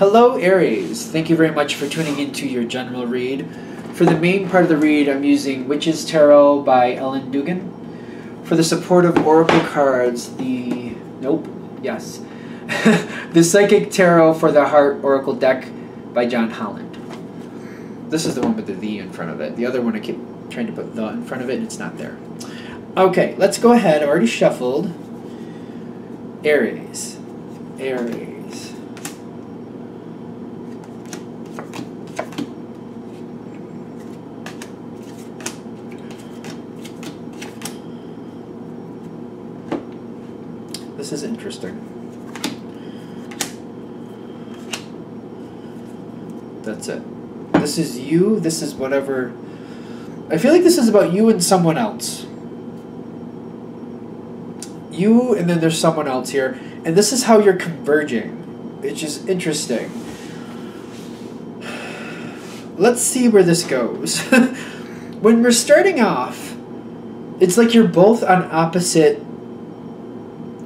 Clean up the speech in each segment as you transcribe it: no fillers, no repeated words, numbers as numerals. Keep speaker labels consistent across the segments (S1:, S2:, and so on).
S1: Hello, Aries. Thank you very much for tuning into your general read. For the main part of the read, I'm using Witch's Tarot by Ellen Dugan. For the supportive oracle cards, the Psychic Tarot for the Heart Oracle deck by John Holland. This is the one with the in front of it. The other one I keep trying to put the in front of it and it's not there. Okay, let's go ahead. I've already shuffled. Aries. This is interesting. That's it. This is you. This is whatever. I feel like this is about you and someone else. You and then there's someone else here. And this is how you're converging, which is interesting. Let's see where this goes. When we're starting off, it's like you're both on opposite.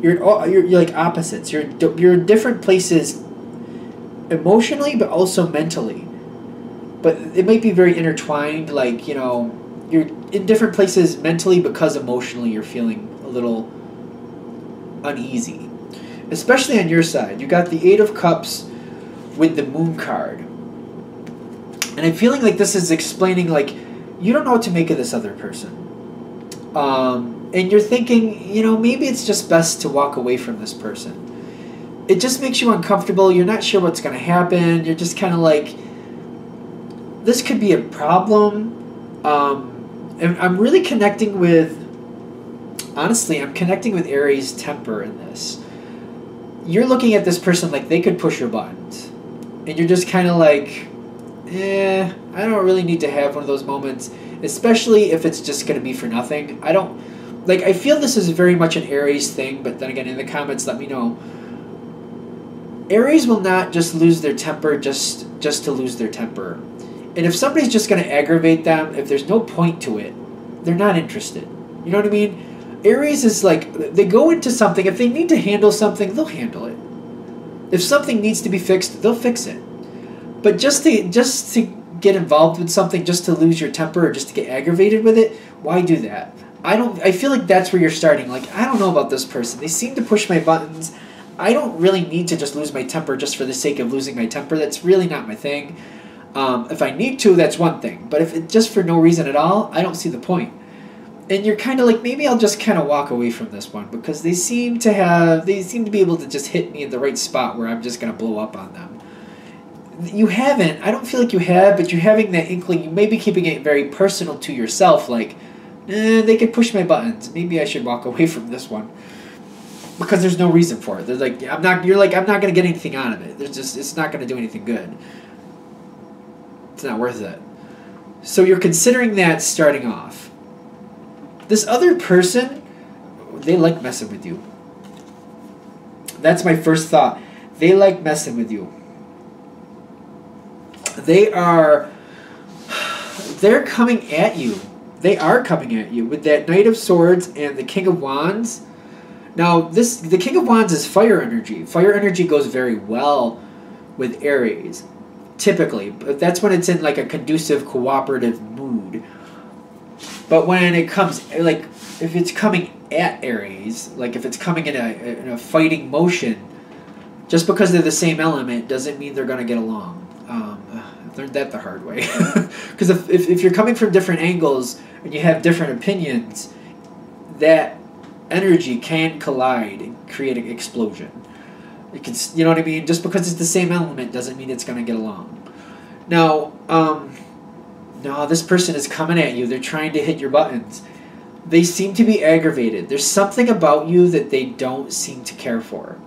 S1: You're like opposites. You're in different places emotionally, but also mentally. But it might be very intertwined. Like, you know, you're in different places mentally because emotionally you're feeling a little uneasy. Especially on your side. You got the Eight of Cups with the Moon card. And I'm feeling like this is explaining, like, you don't know what to make of this other person. And you're thinking, you know, maybe it's just best to walk away from this person. It just makes you uncomfortable. You're not sure what's going to happen. You're just kind of like, this could be a problem. And I'm really connecting with, honestly, I'm connecting with Aries' temper in this. You're looking at this person like they could push your buttons. And you're just kind of like, I don't really need to have one of those moments. Especially if it's just going to be for nothing. I feel this is very much an Aries thing, but then again, in the comments, let me know. Aries will not just lose their temper just to lose their temper. And if somebody's just going to aggravate them, if there's no point to it, they're not interested. You know what I mean? Aries is like, they go into something, if they need to handle something, they'll handle it. If something needs to be fixed, they'll fix it. But just to get involved with something, just to lose your temper or just to get aggravated with it, why do that? I feel like that's where you're starting. Like, I don't know about this person. They seem to push my buttons. I don't really need to just lose my temper just for the sake of losing my temper. That's really not my thing. If I need to, that's one thing. But if it's just for no reason at all, I don't see the point. And you're kind of like, maybe I'll just kind of walk away from this one because they seem to be able to just hit me in the right spot where I'm just going to blow up on them. You haven't. I don't feel like you have, but you're having that inkling. You may be keeping it very personal to yourself, like, they could push my buttons. Maybe I should walk away from this one. Because there's no reason for it. I'm not going to get anything out of it. It's not going to do anything good. It's not worth it. So you're considering that starting off. This other person, they like messing with you. That's my first thought. They like messing with you. They're coming at you. They are coming at you with that Knight of Swords and the King of Wands. Now, the King of Wands is fire energy. Fire energy goes very well with Aries, typically. But that's when it's in like a conducive, cooperative mood. But when it comes, like, if it's coming at Aries, like if it's coming in a fighting motion, just because they're the same element doesn't mean they're going to get along. I learned that the hard way. Because if you're coming from different angles and you have different opinions, that energy can collide and create an explosion. It can, you know what I mean? Just because it's the same element doesn't mean it's going to get along. Now, no, this person is coming at you. They're trying to hit your buttons. They seem to be aggravated. There's something about you that they don't seem to care for.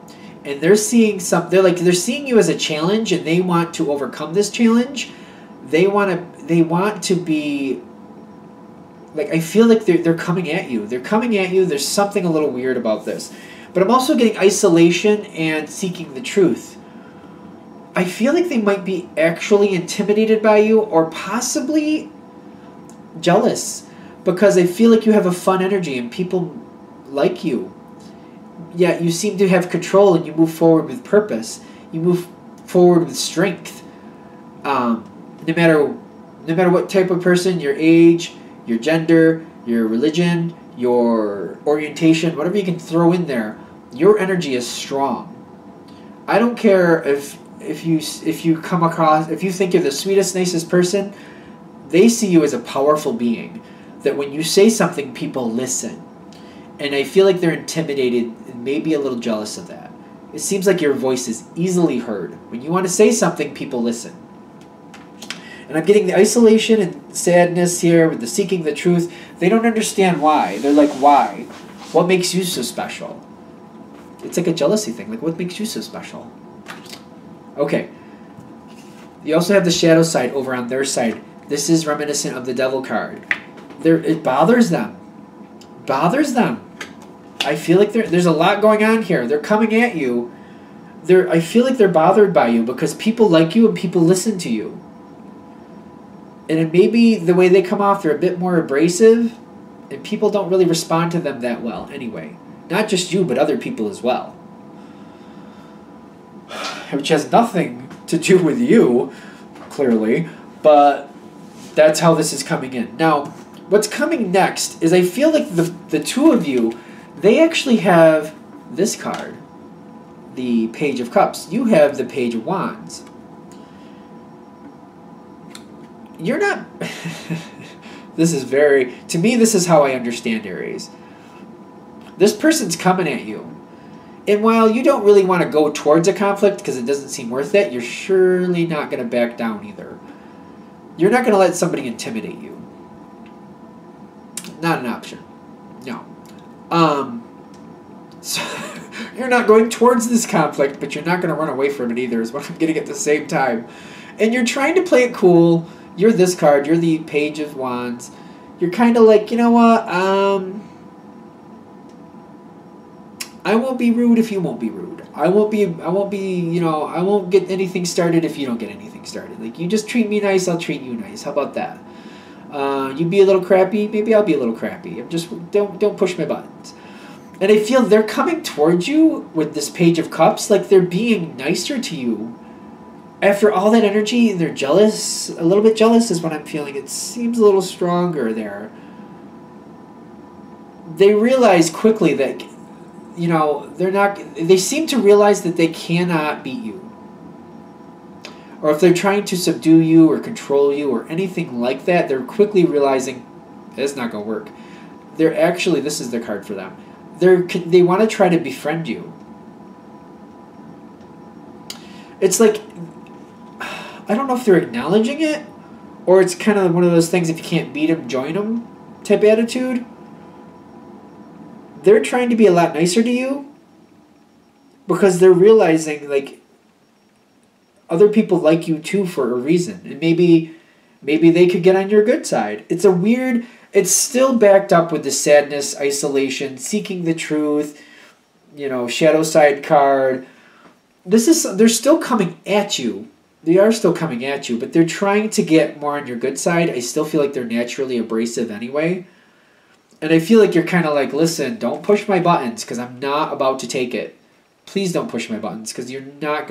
S1: And they're seeing they're seeing you as a challenge, and they want to overcome this challenge. They want to be like, I feel like they're coming at you. They're coming at you. There's something a little weird about this. But I'm also getting isolation and seeking the truth. I feel like they might be actually intimidated by you or possibly jealous because I feel like you have a fun energy and people like you. Yeah, you seem to have control and you move forward with purpose. You move forward with strength. No matter what type of person, your age, your gender, your religion, your orientation, whatever you can throw in there, your energy is strong. I don't care if you come across, if you think you're the sweetest, nicest person, they see you as a powerful being. That when you say something, people listen. And I feel like they're intimidated and maybe a little jealous of that. It seems like your voice is easily heard. When you want to say something, people listen. And I'm getting the isolation and sadness here with the seeking the truth. They don't understand why. They're like, why? What makes you so special? It's like a jealousy thing. Like, what makes you so special? Okay. You also have the shadow side over on their side. This is reminiscent of the devil card. It bothers them. Bothers them. I feel like there's a lot going on here. They're coming at you. I feel like they're bothered by you because people like you and people listen to you. And it may be the way they come off, they're a bit more abrasive, and people don't really respond to them that well anyway. Not just you, but other people as well. Which has nothing to do with you, clearly, but that's how this is coming in. Now, what's coming next is I feel like the two of you, they actually have this card, the Page of Cups. You have the Page of Wands. You're not... This is very... To me, this is how I understand Aries. This person's coming at you. And while you don't really want to go towards a conflict because it doesn't seem worth it, you're surely not going to back down either. You're not going to let somebody intimidate you. Not an option. No. So you're not going towards this conflict, but you're not going to run away from it either, is what I'm getting at the same time. And you're trying to play it cool. You're this card. You're the Page of Wands. You're kind of like, you know what? I won't be rude if you won't be rude. I won't be, you know, I won't get anything started if you don't get anything started. Like, you just treat me nice, I'll treat you nice. How about that? You be a little crappy, maybe I'll be a little crappy. Don't push my buttons. And I feel they're coming towards you with this Page of Cups, like they're being nicer to you. After all that energy, they're jealous. A little bit jealous is what I'm feeling. It seems a little stronger there. They realize quickly that, you know, they seem to realize that they cannot beat you. Or if they're trying to subdue you or control you or anything like that, they're quickly realizing it's not going to work. They're actually, this is the card for them. They want to try to befriend you. It's like, I don't know if they're acknowledging it, or it's kind of one of those things, if you can't beat them, join them type attitude. They're trying to be a lot nicer to you because they're realizing, like, other people like you too for a reason. And maybe they could get on your good side. It's still backed up with the sadness, isolation, seeking the truth, you know, shadow side card. They're still coming at you. They are still coming at you, but they're trying to get more on your good side. I still feel like they're naturally abrasive anyway. And I feel like you're kind of like, listen, don't push my buttons because I'm not about to take it. Please don't push my buttons because I'm not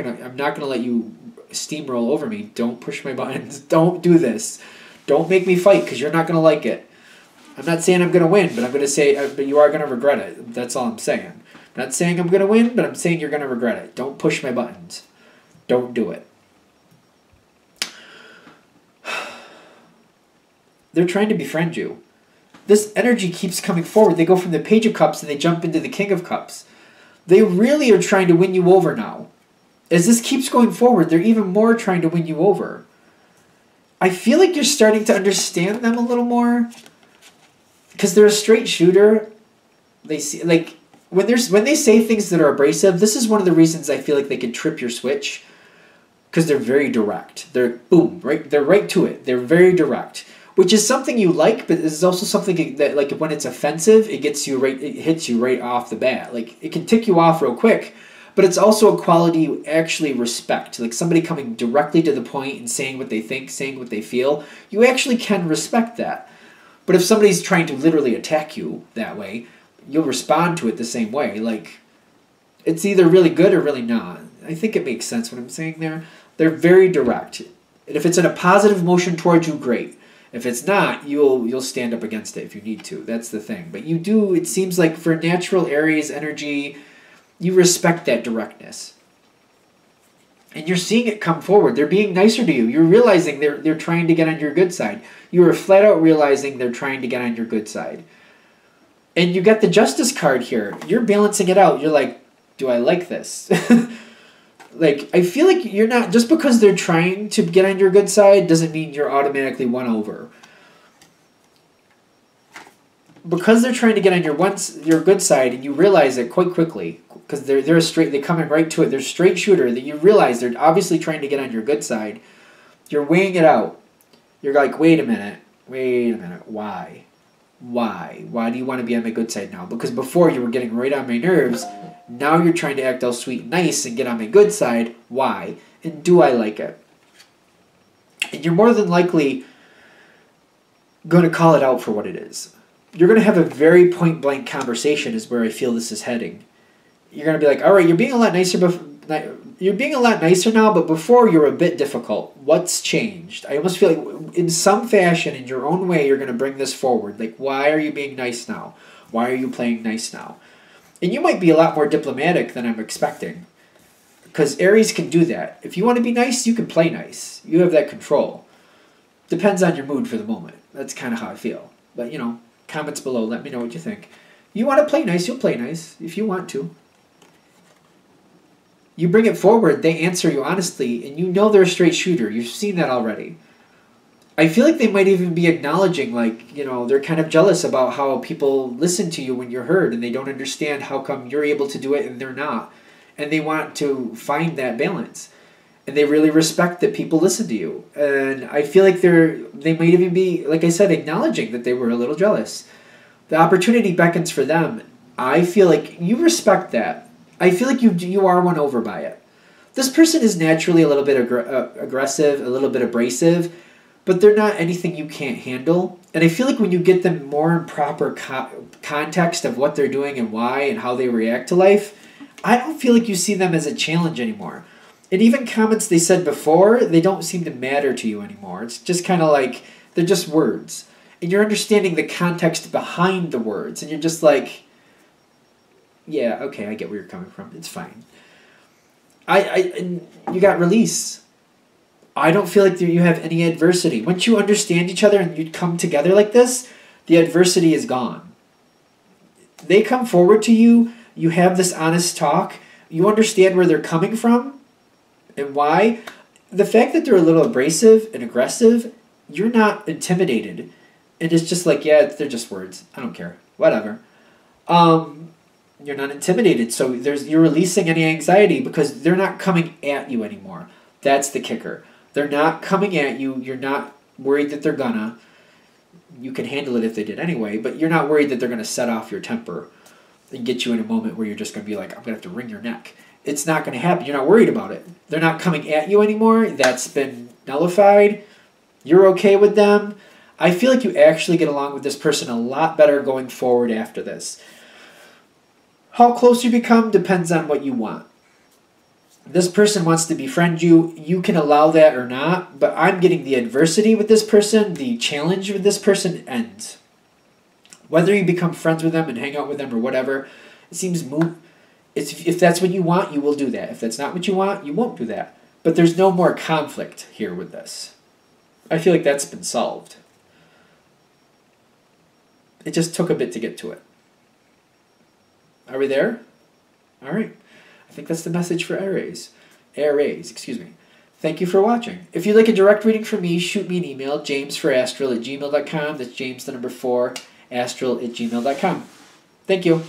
S1: gonna let you steamroll over me. Don't push my buttons. Don't do this. Don't make me fight because you're not gonna like it. I'm not saying I'm gonna win, but I'm gonna say, but you are gonna regret it. That's all I'm saying. I'm not saying I'm gonna win, but I'm saying you're gonna regret it. Don't push my buttons. Don't do it. They're trying to befriend you. This energy keeps coming forward. They go from the Page of Cups and they jump into the King of Cups. They really are trying to win you over now. As this keeps going forward, they're even more trying to win you over. I feel like you're starting to understand them a little more. Because they're a straight shooter. They see, like, when they say things that are abrasive, this is one of the reasons I feel like they can trip your switch. Because they're very direct. They're boom, right? They're right to it. They're very direct. Which is something you like, but it's also something that, like, when it's offensive, it hits you right off the bat. Like, it can tick you off real quick, but it's also a quality you actually respect. Like, somebody coming directly to the point and saying what they think, saying what they feel, you actually can respect that. But if somebody's trying to literally attack you that way, you'll respond to it the same way. Like, it's either really good or really not. I think it makes sense what I'm saying there. They're very direct. And if it's in a positive motion towards you, great. If it's not, you'll stand up against it if you need to. That's the thing. But you do, it seems like for natural Aries energy, you respect that directness. And you're seeing it come forward. They're being nicer to you. You're realizing they're trying to get on your good side. You are flat out realizing they're trying to get on your good side. And you got the Justice card here. You're balancing it out. You're like, do I like this? Like, I feel like you're not, just because they're trying to get on your good side doesn't mean you're automatically won over. Because they're trying to get on your good side, and you realize it quite quickly, because they come in right to it. They're straight shooter. That you realize they're obviously trying to get on your good side. You're weighing it out. You're like, wait a minute. Why? Why do you want to be on my good side now? Because before you were getting right on my nerves. Now you're trying to act all sweet and nice and get on my good side. Why? And do I like it? And you're more than likely going to call it out for what it is. You're going to have a very point-blank conversation is where I feel this is heading. You're going to be like, all right, you're being a lot nicer now, but before you were a bit difficult. What's changed? I almost feel like in some fashion, in your own way, you're going to bring this forward. Like, why are you being nice now? Why are you playing nice now? And you might be a lot more diplomatic than I'm expecting. Because Aries can do that. If you want to be nice, you can play nice. You have that control. Depends on your mood for the moment. That's kind of how I feel. But, you know, comments below, let me know what you think. You want to play nice, you'll play nice if you want to. You bring it forward, they answer you honestly, and you know they're a straight shooter. You've seen that already. I feel like they might even be acknowledging, like, you know, they're kind of jealous about how people listen to you when you're heard, and they don't understand how come you're able to do it and they're not. And they want to find that balance. And they really respect that people listen to you. And I feel like they might even be, like I said, acknowledging that they were a little jealous. The opportunity beckons for them. I feel like you respect that. I feel like you are won over by it. This person is naturally a little bit aggressive, a little bit abrasive, but they're not anything you can't handle. And I feel like when you get them more in proper context of what they're doing and why and how they react to life, I don't feel like you see them as a challenge anymore. And even comments they said before, they don't seem to matter to you anymore. It's just kind of like, they're just words. And you're understanding the context behind the words. And you're just like, yeah, okay, I get where you're coming from. It's fine. And you got release. I don't feel like you have any adversity. Once you understand each other and you come together like this, the adversity is gone. They come forward to you. You have this honest talk. You understand where they're coming from and why. The fact that they're a little abrasive and aggressive, you're not intimidated. And it's just like, yeah, they're just words. I don't care. Whatever. You're not intimidated. So you're releasing any anxiety because they're not coming at you anymore. That's the kicker. They're not coming at you. You're not worried that they're gonna. You can handle it if they did anyway, but you're not worried that they're going to set off your temper and get you in a moment where you're just going to be like, I'm going to have to wring your neck. It's not going to happen. You're not worried about it. They're not coming at you anymore. That's been nullified. You're okay with them. I feel like you actually get along with this person a lot better going forward after this. How close you become depends on what you want. This person wants to befriend you. You can allow that or not, but I'm getting the adversity with this person, the challenge with this person ends. Whether you become friends with them and hang out with them or whatever, it seems moot. If that's what you want, you will do that. If that's not what you want, you won't do that. But there's no more conflict here with this. I feel like that's been solved. It just took a bit to get to it. Are we there? All right. I think that's the message for Aries. Excuse me. Thank you for watching. If you'd like a direct reading from me, shoot me an email, jamesforastral@gmail.com. That's James, the number 4, astral@gmail.com. Thank you.